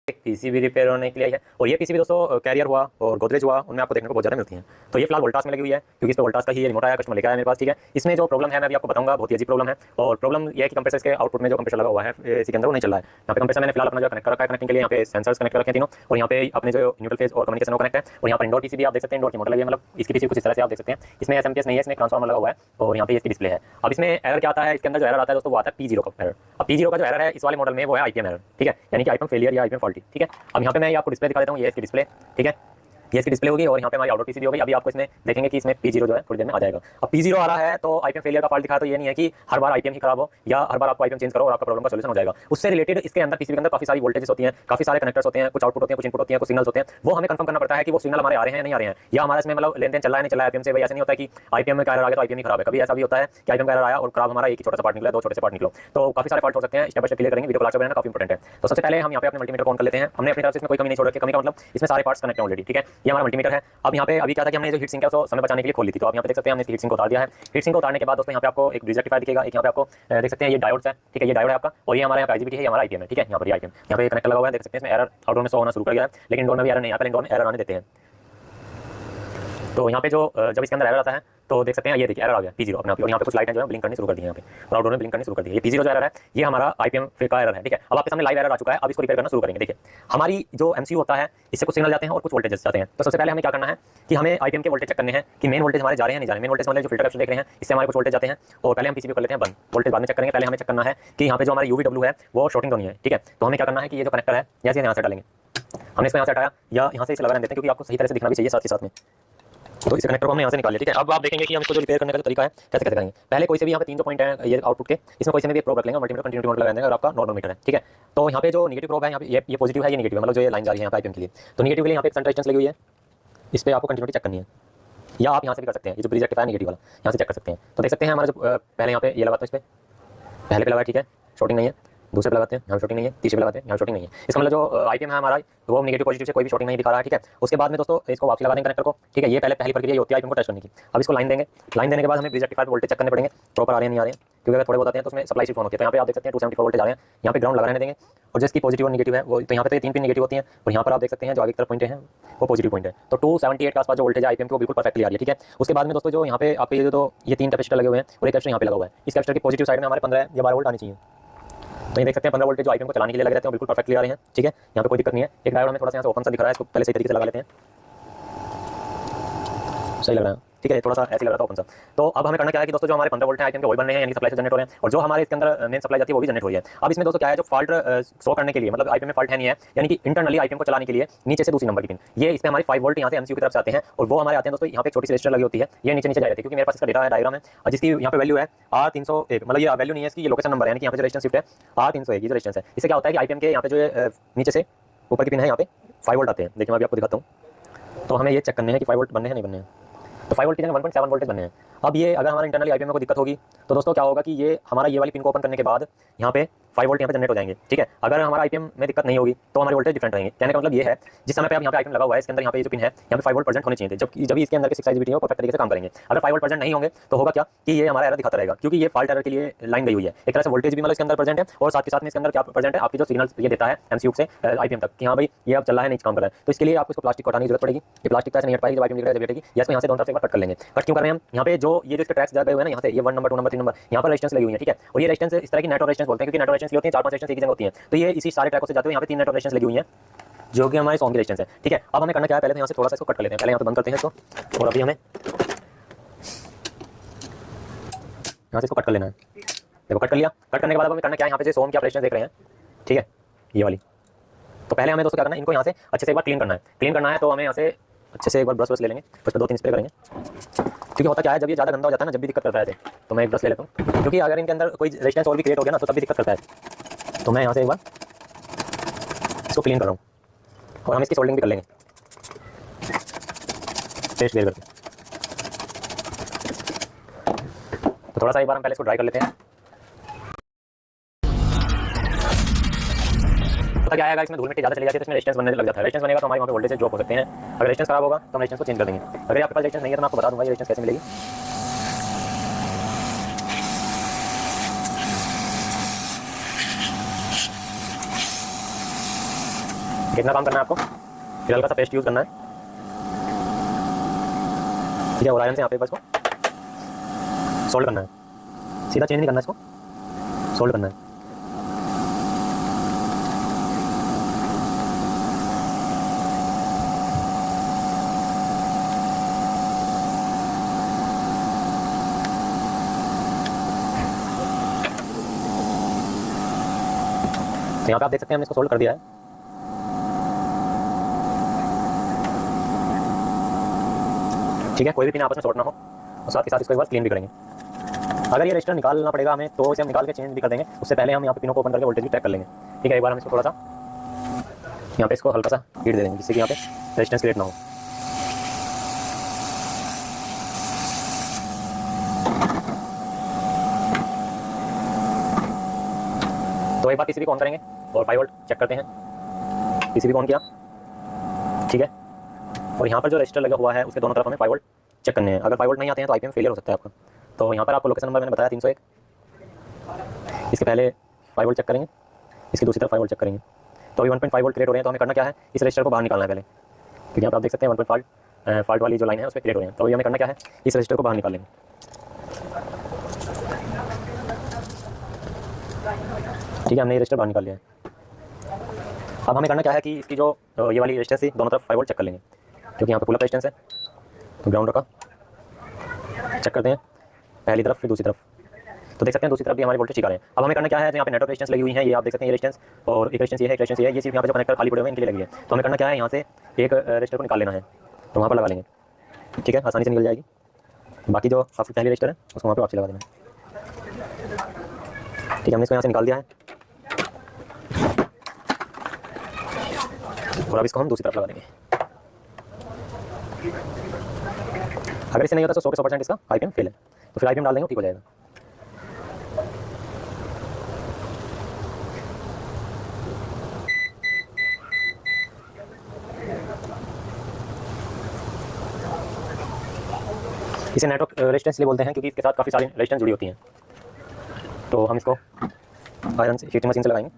PCB repair होने के लिए है। और ये पीसीबी दोस्तों कैरियर हुआ और गोदरेज हुआ, उनमें आपको देखने को बहुत ज़्यादा मिलती हैं। तो ये फिलहाल वोल्टास में लगी हुई है, क्योंकि इस पर वोल्टास का ही रिमोट आया, कस्टमर लेकर आया मेरे पास। ठीक है, इसमें जो प्रॉब्लम है मैं भी आपको बताऊंगा, बहुत ही अजीब प्रॉब्लम है। और प्रॉब्लम ये है कि कंप्रेसर के आउटपुट में जो कंप्रेसर लगा हुआ है इसी के अंदर वो नहीं चल रहा है। यहाँ पे कंप्रेसर मैंने फिलहाल अपना जो कनेक्ट कर रखा है कनेक्टिंग के लिए, यहाँ पे सेंसर्स कनेक्ट कर रखे हैं तीनों, और यहाँ पे अपने जो न्यूट्रल फेज और कम्युनिकेशन वो कनेक्ट है। और यहाँ पर इंडोर पीसीबी आप देख सकते हैं, इंडोर की मोटर लगी है, मतलब इसकी पीसीबी कुछ इस तरह से आप देख सकते हैं। इसमें एसएमपीएस नहीं है, इसमें ट्रांसफार्मर लगा हुआ है और यहाँ पे इसकी डिस्प्ले है। अब इसमें एरर क्या आता है, इसके अंदर जो एरर आता है दोस्तों वो आता है P0 का एरर। अब P0 का जो एरर है इस वाले मॉडल में वो है आईपीएम एरर। ठीक है, यानी कि आईपीएम फेलियर या आईपीएम फॉल्टी। ठीक है, अब यहाँ पे मैं आपको डिस्प्ले दिखा देता हूँ, ये इसकी डिस्प्ले। ठीक है, ये इसकी डिस्प्ले होगी और यहाँ पे हमारी आउटडोर पीसीबी हो गई। अभी आपको इसमें देखेंगे कि इसमें P0 जो है थोड़ी देर में आ जाएगा। अब P0 आ रहा है तो आईपीएम फेलियर का फॉल्ट दिखा, तो ये नहीं है कि हर बार आईपीएम ही खराब हो या हर बार आपको आईपीएम चेंज करो और आपका प्रॉब्लम का सॉल्यूशन हो जाएगा। उससे रिलेटेड इसके अंदर पीसीबी के अंदर काफी सारी वोल्टेजेस होती हैं, काफी सारे कनेक्टर्स होते हैं, कुछ आउटपुट होते हैं, कुछ इनपुट होती हैं, कुछ सिग्नल्स होते हैं। वो हमें कंफर्म करना पड़ता है कि वो सिग्नल हमारे आ रहे हैं नहीं आ रहे हैं, या हमारा इसमें मतलब लेन देन चल रहा है नहीं चल रहा है आईपीएम से। भाई ऐसा नहीं होता कि आईपीएम में एरर आ गया तो आईपीएम ही खराब है। कभी ऐसा भी होता है कि आईपीएम का एरर आया और खराब हमारा एक ही छोटा सा पार्ट निकला, दो छोटे से पार्ट निकलो, तो काफी सारे फॉल्ट हो सकते हैं। स्टेप बाय स्टेप क्लियर करेंगे, वीडियो को लास्ट तक बनाना काफी इंपॉर्टेंट है। तो सबसे पहले हम यहाँ पे अपने मल्टीमीटर को ऑन कर लेते हैं। हमने अपनी तरफ से इसमें कोई कमी नहीं छोड़ रखी, कमी का मतलब इसमें सारे पार्ट्स कनेक्ट हैं ऑलरेडी। ठीक है, ये हमारा मल्टीमीटर है। अब यहाँ पे अभी क्या था कि हमने जो हीट सिंक है उसको समय बचाने के लिए खोल ली थी, तो आप यहाँ पे देख सकते हैं हमने हीट सिंक को उतार दिया है। हीट सिंक को उतारने के बाद दोस्तों यहाँ पे आपको एक ब्रिज रेक्टिफायर दिखेगा, एक यहाँ पे आपको देख सकते हैं ये डायोड्स है। ठीक है, ये डायोड है आपका, और ये हमारा यहाँ पे आईजीबीटी है, ये हमारा आईपीएम है। ठीक है, यहाँ पर आईपीएम यहाँ पे कनेक्ट लगा हुआ है, देख सकते हैं इसमें एरर आउटडोर में शो होना शुरू कर गया है, लेकिन इंडोर में भी एरर नहीं आता, इंडोर में एरर आने देते हैं। तो यहाँ पे जो जब इसके अंदर एरर आता है तो देख सकते हैं ये देखिए एरर आ गया P0 अपने आप, और यहाँ पे कुछ लाइटें जो है ब्लिंक करनी शुरू कर दी है यहाँ पे, और आउटडोर में ब्लिंक करनी शुरू कर दी है। ये P0 जो एरर है ये हमारा आईपीएम का एरर है। ठीक है, अब आपके सामने लाइव एरर आ चुका है, अब इसको रिपेयर करना शुरू करेंगे। देखिए हमारी जो एमसीयू होता है इससे कुछ सिग्नल जाते हैं और कुछ वोल्टेज जाते हैं। तो सबसे पहले हमें क्या करना है कि हमें आईपीएम के वोल्टेज चेक करने हैं कि मेन वोल्टेज हमारे जा रहे हैं नहीं जा रहे। मेन वोल्टेज मतलब जो फिल्टर कैप्चर देख रहे हैं इससे हमारे कुछ वोल्टेज जाते हैं, और पहले हम पीसीबी कर लेते हैं बंद, वोल्टेज बाद में चेक करेंगे। पहले हमें चेक करना है कि यहाँ पे जो हमारा यूवीडब्ल्यू है वो शॉर्टिंग तो नहीं है। ठीक है, तो हमें क्या करना है कि ये जो कनेक्टर है जैसे यहाँ से डालेंगे, हमने इसको यहाँ से हटाया या यहाँ से इसे लगा देते हैं, क्योंकि आपको सही तरह से दिखना भी चाहिए साथ ही साथ में। तो इस कनेक्टर को हमने यहाँ से निकाल लिया। ठीक है, अब आप देखेंगे कि हम इसको जो रिपेयर करने का जो तरीका है कैसे कैसे करेंगे। पहले कोई से भी यहाँ पे 3 जो पॉइंट है ये आउटपुट के, इसमें कोई से भी एक प्रोब रख लेंगे, मल्टीमीटर कंटिन्यूटी मोड लगा देंगे और आपका नॉर्मल मीटर है। ठीक है, तो यहाँ पे जो नेगेटिव प्रोब है यहाँ पे ये पॉजिटिव है, ये नेगेटिव है, मतलब जो ये लाइन जा रही है यहाँ पे आईपीएम के लिए, तो नेगेटिव के लिए यहाँ पे एक सेंटर रेजिस्टेंस लगी हुई है, इस पर आपको कंटिन्यूटी चेक करनी है, या आप यहाँ से भी कर सकते हैं। ये जो ब्रिज रेक्टिफायर नेगेटिव वाला यहाँ से चेक कर सकते हैं। तो देख सकते हैं हमारा जो पहले यहाँ पे ये लगाता हूँ, इस पर पहले पे लगा, ठीक है, शॉर्टिंग नहीं है, दूसरे पे लगाते हैं यहाँ शॉर्टिंग नहीं है, तीसरे पे लगाते हैं यहाँ शॉर्टिंग नहीं है। इसका मतलब जो आईपीएम है हमारा वो नेगेटिव पॉजिटिव से कोई भी शॉर्टिंग नहीं दिखा रहा है। ठीक है, उसके बाद में दोस्तों इसको वापस लगा देंगे कनेक्टर को। ठीक है, ये पहले पहली प्रक्रिया होती है आईपीएम को टेस्ट करने की। अब इसको लाइन देंगे, लाइन देने के बाद हमें ब्रिज रेक्टिफायर वोल्टेज चेक करने पड़ेंगे प्रॉपर आ रहे हैं नहीं आ रहे हैं, क्योंकि अगर थोड़े बहुत आते हैं तो उसमें सप्लाई शिफ्ट ऑन होती है। तो यहाँ पे आप देख सकते हैं 274 वोल्टेज आ रहे हैं, यहाँ पे ग्राउंड लगा रहने देंगे, और जिसकी पॉजिटिव और नेगेटिव है वो, तो यहाँ पे तो 3 पिन नेगेटिव होती हैं, और यहाँ पर आप देख सकते हैं जो आगे की तरफ पॉइंट है वो पॉजिटिव पॉइंट है। तो 278 के आसपास जो वोल्टेज है आईपीएम को बिल्कुल परफेक्टली आ रही है। ठीक है, उसके बाद में दोस्तों जो यहाँ पे आपके ये 3 कैपेसिटर लगे हुए हैं और एक कैपेसिटर यहाँ पे लगा हुआ है, इस कैपेसिटर की पॉजिटिव साइड में हमारे 15 या 12 वोल्ट आनी चाहिए। तो ये देख सकते हैं 15 वोल्टेज जो आईपीएम को चलाने के लिए लग रहते हैं बिल्कुल परफेक्टली आ रहे हैं। ठीक है, यहाँ पे कोई दिक्कत नहीं है। एक डायोड हमें थोड़ा सा यहाँ से ओपन सा दिख रहा है, इसको पहले सही तरीके से लगा लेते हैं, सही लग रहा है। ठीक है, थोड़ा सा ऐसे लग रहा था ओपन सा। तो अब हमें करना क्या है कि दोस्तों जो हमारे 15 वोल्ट है आईपीएम के वही बनने हैं, यानी सप्लाई से जनरेट हो रहे हैं, और जो हमारे इसके अंदर मेन सप्लाई जाती है वो भी जनरेट हो रही है। अब इसमें दोस्तों क्या है, जो फॉल्ट शो करने के लिए, मतलब आईपीएम में फॉल्ट है नहीं है, यानी कि इंटरनली आईपीएम को चलाने के लिए नीचे से दूसरी नंबर की पिन, ये इसमें हमारी 5 वोल्ट यहाँ से एमसीयू की तरफ से आते हैं, और वो हमारे आते हैं दोस्तों यहाँ पे छोटी सी रजिस्टर लगी होती है, ये नीचे नीचे जा रही है, क्योंकि मेरे पास इसका डेटा है, डायग्राम है, और जिसकी यहाँ पे वैल्यू है R301, मतलब ये वैल्यू नहीं है इसकी, ये लोकेशन नंबर है, यानी कि यहाँ पे जो रेजिस्टेंस शिफ्ट है R301 ये जो रेजिस्टेंस है। इससे क्या होता है कि आईपीएम के यहाँ पे जो नीचे से ऊपर की पिन है यहाँ पे 5 वोल्ट आते हैं। देखिए मैं अभी आपको दिखाता हूँ। तो हमें ये चेक करने हैं कि 5 वोल्ट बनने हैं नहीं बनने हैं। तो 5 वोल्ट की जगह 1.7 वोल्टेज बनने हैं। अब ये अगर हमारा इंटरनली आईपीएम में कोई दिक्कत होगी तो दोस्तों क्या होगा कि ये हमारा ये वाली पिन को ओपन करने के बाद यहाँ पे 5 वोल्ट यहाँ पे जनरेट हो जाएंगे। ठीक है, अगर हमारा आईपीएम में दिक्कत नहीं होगी तो हमारे वोल्टेज डिफरेंट रहेंगे। कहने का मतलब ये है जिस समय पे अब यहाँ पे आईपीएम लगा हुआ है इसके अंदर यहाँ पे ये जो पिन है यहाँ पे 5 वोल्ट प्रेजेंट होने चाहिए थे, जब इसके अंदर के 6 आईजीबीटी है वो परफेक्ट तरीके से काम करेंगे। अगर 5 वोल्ट प्रेजेंट नहीं होंगे तो होगा क्या कि ये हमारा एरर दिखाता रहेगा, क्योंकि ये फॉल्ट एरर के लिए लाइन गई हुई है। एक तरह से वोल्टेज भी मतलब इसके अंदर प्रेजेंट है, और साथ के साथ में इसके अंदर क्या प्रेजेंट है, आपकी जो सिग्नल ये देता है एमसीयू से आईपीएम तक कि हाँ भाई ये अब चल रहा है नहीं काम कर रहा है। तो इसके लिए आपको इसको प्लास्टिक को हटाने की जरूरत पड़ेगी। ये प्लास्टिक पैसे नहीं हट पाएगी जब आईपीएम जब बैठेगी, या इसको यहाँ से दोनों तरफ से कट कर लेंगे। कट क्यों कर रहे हैं हम, यहाँ पे जो ये जो इसके ट्रैक्स गए हुए हैं ना, यहाँ से ये 1 नंबर 2 नंबर 3 नंबर यहाँ पर रेजिस्टेंस लगी हुई है। ठीक है, और ये रेजिस्टेंस इस तरह की नेटवर्क रेजिस्टेंस बोलते हैं, क्योंकि नेटवर्क रेजिस्टेंस होती है 4-5 रेजिस्टेंस एक जगह होती है, तो ये इसी सारे ट्रैकों से जाते हुए यहाँ पे 3 नेटवर्क रेजिस्टेंस लगी हुई है जो कि हमारे सॉन्ग की रेजिस्टेंस है। ठीक है, अब हमें करना क्या है, पहले तो यहाँ से थोड़ा सा इसको कट कर लेते हैं, पहले यहाँ पे बंद करते हैं इसको, और अभी हमें यहाँ से इसको कट कर लेना है। देखो कट कर लिया। कट करने के बाद हमें करना क्या है, यहाँ पे जो सोम की आप रेजिस्टेंस देख रहे हैं, ठीक है, ये वाली, तो पहले हमें दोस्तों क्या करना है, इनको यहाँ से अच्छे से एक बार क्लीन करना है। क्लीन करना है तो हमें यहाँ से अच्छे से एक बार ब्रश ले लेंगे, उस पर 2-3 स्प्रे करेंगे, क्योंकि होता क्या है जब ये ज़्यादा गंदा हो जाता है ना, जब भी दिक्कत करता है तो मैं एक ब्रश ले लेता हूँ, क्योंकि अगर इनके अंदर कोई रेजिस्टेंस और भी क्रिएट हो गया ना तो तब भी दिक्कत करता है। तो मैं यहाँ से एक बार इसको क्लीन कर रहा हूँ, और हम इसकी सोल्डिंग भी कर लेंगे पेस्ट क्लियर करके। तो थोड़ा सा एक बार हम पहले इसको ड्राई कर लेते हैं। पता क्या आएगा, इसमें धूल मिट्टी ज़्यादा चली जाती है तो इसमें रेजिस्टेंस बनने लग जाता है। रेजिस्टेंस बनेगा तो हमारे वहाँ पे वोल्टेज ड्रॉप हो सकते हैं। अगर रेजिस्टेंस खराब होगा तो हम रेजिस्टेंस को चेंज कर देंगे। अगर आपके पास रेजिस्टेंस नहीं है तो मैं आपको बता दूंगा ये रेजिस्टेंस कैसे मिलेगी। कितना काम करना है आपको, फिर हल्का सा पेस्ट यूज़ करना है, ठीक है। और आयरन से यहाँ पे बस को सोल्ड करना है, सीधा चेंज नहीं करना, इसको सोल्ड करना है। तो यहाँ पे आप देख सकते हैं हमने इसको सोल्ड कर दिया है। ठीक है, कोई भी पिन आपस में शॉर्ट ना हो, और साथ के साथ इसको एक बार क्लीन भी करेंगे। अगर ये रजिस्टर निकालना पड़ेगा हमें तो इसे हम निकाल के चेंज भी कर देंगे, उससे पहले हम यहाँ पे पिनों को ओपन करके वोल्टेज भी चेक कर लेंगे। ठीक है, एक बार हम इसको थोड़ा सा यहाँ पे इसको हल्का सा हीट दे देंगे, जिससे कि यहाँ पे रेजिस्टेंस क्रिएट ना हो। तो एक बार पीसीबी को ऑन करेंगे और 5 वोल्ट चेक करते हैं। पीसीबी को ऑन किया, ठीक है। और यहाँ पर जो रजिस्टर लगा हुआ है उसके दोनों तरफ हमें 5 वोल्ट चेक करने हैं। अगर 5 वोल्ट नहीं आते हैं तो आईपीएम फेलियर हो सकता है आपका। तो यहाँ पर आपको लोकेशन नंबर मैंने बताया 301, इसके पहले 5 वोल्ट चेक करेंगे, इसकी दूसरी तरफ 5 वोल्ट चेक करेंगे। तो अभी 1.5 वोल्ट क्रिएट हो रहे हैं, तो हमें करना क्या है, इस रजिस्टर को बाहर निकालना है पहले, क्योंकि यहाँ पर आप देख सकते हैं 1.5 फॉल्ट वाली जो लाइन है उस पर क्रिएट हो रहे हैं। तो अभी हमें करना क्या है, इस रजिस्टर को बाहर निकालेंगे। ठीक है, हमने ये रजिस्टर बाहर निकाल लिया है। अब हमें करना क्या है कि इसकी जो ये वाली रेजिस्टेंस थी दोनों तरफ 5 वोल्ट चेक कर लेंगे, क्योंकि यहाँ पे पुल अप रेजिस्टेंस है। तो ग्राउंड रखा, चेक करते हैं पहली तरफ फिर दूसरी तरफ। तो देख सकते हैं दूसरी तरफ भी हमारे वोल्टेज ठीक आ रहे हैं। अब हमें करना क्या है, यहाँ पे नेटवर्क रेजिस्टेंस लगी हुई है, ये आप देख सकते हैं, ये रेजिस्टेंस और एक रेजिस्टेंस ये है, एक रेजिस्टेंस ये है, ये सिर्फ यहाँ पे जो कनेक्टर खाली पड़े हुए हैं इनके लिए लगी है। तो हमें करना क्या है, यहाँ से एक रेजिस्टर को निकाल लेना है, तो वहाँ पर लगा लेंगे। ठीक है, आसानी से निकल जाएगी। बाकी जो आपकी पहली रजिस्टर है उसको वहाँ पर वापसी लगा देना। ठीक है, हमने इसको यहाँ से निकाल दिया है और अब इसको हम दूसरी तरफ लगा देंगे। अगर इससे नहीं होता तो 100% इसका आईपीएम फेल है, तो फिर आईपीएम डाल देंगे, ठीक हो जाएगा। इसे नेटवर्क रेजिस्टेंस इसलिए बोलते हैं क्योंकि इसके साथ काफ़ी सारी रेजिस्टेंस जुड़ी होती हैं। तो हम इसको आयरन से हीटिंग मशीन से लगाएंगे।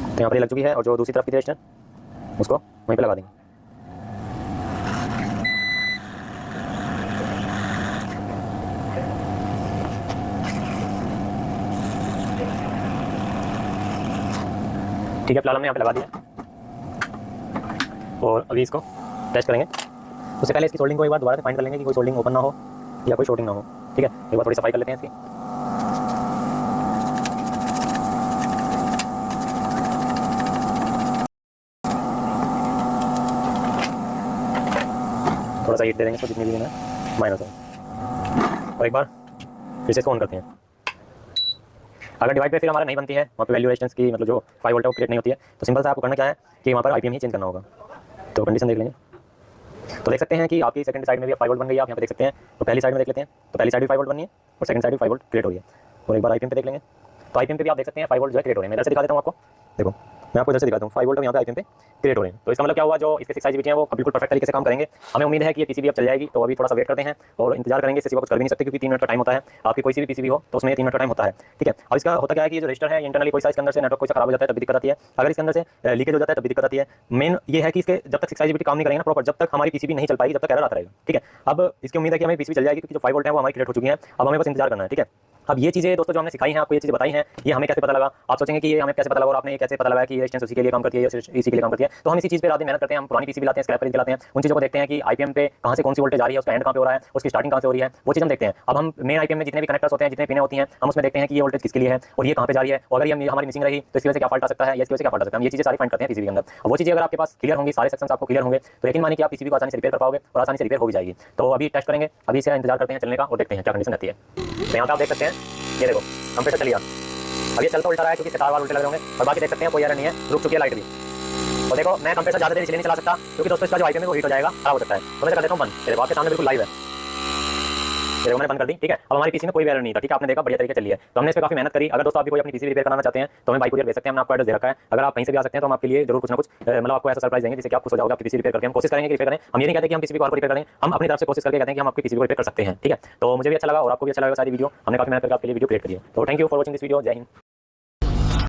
तो यहाँ पर लग चुकी है, और जो दूसरी तरफ की रेजिस्टेंस उसको वहीं पे लगा देंगे। ठीक है, फिलहाल हमने यहाँ पे लगा दिया और अभी इसको टेस्ट करेंगे। उससे पहले इसकी सोल्डिंग को एक बार दोबारा से फाइंड कर लेंगे कि कोई सोल्डिंग ओपन ना हो या कोई शॉर्टिंग ना हो। ठीक है, एक बार थोड़ी सफाई कर लेते हैं इसकी। थोड़ा सा हीट दे देंगे इसको, जितनी भी है माइनस है। और एक बार फिर से इसको ऑन करते हैं। अगर डिवाइड पे फिर हमारा नहीं बनती है, वहाँ पे वैल्यू रेजिस्टेंस की मतलब जो 5 वोल्ट है वो क्रिएट नहीं होती है, तो सिंपल सा आपको करना क्या है कि वहाँ पर आईपीएम ही चेंज करना होगा। तो कंडीशन देख लेंगे, तो देख सकते हैं कि आपकी सेकंड साइड में भी 5 वोल्ट बन गई है। आप यहाँ पे देख सकते हैं। तो पहली साइड में देख लेते हैं, तो पहली साइड भी 5 वोल्ट बनी है और सेकंड साइड भी 5 वोल्ट क्रिएट हो रही है। और एक बार आईपीएम पे देख लेंगे, तो आईपीएम पे भी आप देख सकते हैं 5 वोल्ट जो है क्रिएट हो रहे हैं। मैं इधर से दिखा देता हूँ आपको, देखो मैं आपको इधर से दिखाता हूँ 5 वोल्ट यहाँ पे आईपीएम पे क्रिएट हो रहे हैं। तो इसका मतलब क्या हुआ, जो इसके 6 IGBT हैं वो बिल्कुल परफेक्ट तरीके से काम करेंगे। हमें उम्मीद है कि ये पीसीबी अब चल जाएगी। तो अभी थोड़ा सा वेट करते हैं और इंतजार करेंगे, इससे सिवा कुछ कर भी नहीं सकते, क्योंकि 3 मिनट का टाइम होता है। आपकी कोई सी भी पीसीबी हो तो उसमें 3 मिनट का टाइम होता है। ठीक है, अब इसका होता क्या है कि ये जो रजिस्टर है इंटरनली कोई सा इसके अंदर से नेटवर्क कोई सा खराब हो जाता है तब भी दिक्कत आती है। अगर इसके अंदर से लीकेज हो जाता है तब भी दिक्कत आती है। मेन ये है कि इसके जब तक 6 IGBT काम नहीं करेंगे ना प्रॉपर, जब तक हमारी पीसीबी नहीं चल पाएगी, जब तक एरर आता रहेगा। ठीक है, अब इसकी उम्मीद है कि हमें पीसीबी चल जाएगी, क्योंकि जो 5 वोल्ट है वो हमारी क्रिएट हो चुकी है। अब हमें बस इंतजार करना है। ठीक है, अब ये चीज़ें दोस्तों जो हमने सिखाई हैं, आपको ये चीज़ें बताई हैं, ये हमें कैसे पता लगा। आप सोचेंगे कि ये हमें कैसे पता लगा और आपने ये कैसे पता लगाया कि ये रेजिस्टेंस उसी के लिए काम करती है या इसी के लिए काम करती है। तो हम इसी चीज़ पे रात दिन मेहनत करते हैं। हम पुरानी पीसीबी लाते हैं, स्क्रैप खरीद के लाते हैं, उन चीज़ों को देखते हैं कि आईपीएम पे कहाँ से कौन सी वोल्टेज आ रही है, उसका एंड कहाँ पे हो रहा है, उसकी स्टार्टिंग कहाँ से हो रही है, वो चीज़ हम देखते हैं। अब हम मेन आईपीएम में जितने भी कनेक्टर्स होते हैं, जितने पिनें होती हैं, हम उसमें देखते हैं कि ये वोल्टेज किसके लिए है और ये कहाँ पे जा रही है, और अगर ये हमारी मिसिंग रही तो इसकी वजह से क्या फॉल्ट आ सकता है या इसकी वजह से क्या फॉल्ट आ सकता है। हम ये चीज़ें सारी फाइंड करते हैं पीसीबी के अंदर। और वो चीज़ें अगर आपके पास क्लियर होंगी, सारे सेक्शंस आपको क्लियर होंगे, तो यकीन मानिए कि आप पीसीबी को आसानी से रिपेयर कर पाओगे और आसानी से रिपेयर हो भी जाएगी। तो अभी टेस्ट करेंगे, अभी से इंतजार करते हैं चलने का और देखते हैं क्या कंडीशन रहती है। तो यहाँ पे आप देख सकते हैं, ये देखो कंप्रेसर चलिए। अब ये चलता उल्टा रहा है क्योंकि तार वार उल्टे लग रहे होंगे, और बाकी देख सकते हैं कोई एरर नहीं है, रुक चुकी है लाइट भी। और देखो मैं कंप्रेसर ज़्यादा देर इसलिए नहीं चला सकता क्योंकि दोस्तों इसका जो आईपीएम है वो हीट हो जाएगा, खराब हो सकता है। तो मैं कर देता हूँ बंद। ये देखो आपके सामने बिल्कुल लाइव है, ये देखो मैंने बंद कर दी, ठीक है। अब हमारी पीसी में कोई भी एरर नहीं था, ठीक है, आपने देखा बढ़िया तरीके से चली है। तो हमने इस पे काफी मेहनत करी। अगर दोस्तों आप भी कोई अपनी पीसी रिपेयर कराना चाहते हैं तो हमें बाई कुरियर भेज सकते हैं, हमने आपको एड्रेस दे रखा है। अगर आप कहीं से भी आ सकते हैं तो हम आपके लिए जरूर कुछ ना कुछ मतलब आपको ऐसा सरप्राइज देंगे जिससे कि आप खुश हो जाओगे। आपकी पीसी रिपेयर करके हम कोशिश करेंगे कि रिपेयर करें। हम ये नहीं कहते कि हम किसी भी को रिपेयर करें, हम अपनी तरफ से कोशिश करके कहते हैं कि हम आपकी पीसी को रिपेयर कर सकते हैं, ठीक है। तो मुझे भी अच्छा लगा और आपको भी अच्छा लगा सारी वीडियो, हमने काफी मेहनत करके आपके लिए वीडियो क्रिएट करी है। तो thank you for watching this video. जय हिंद।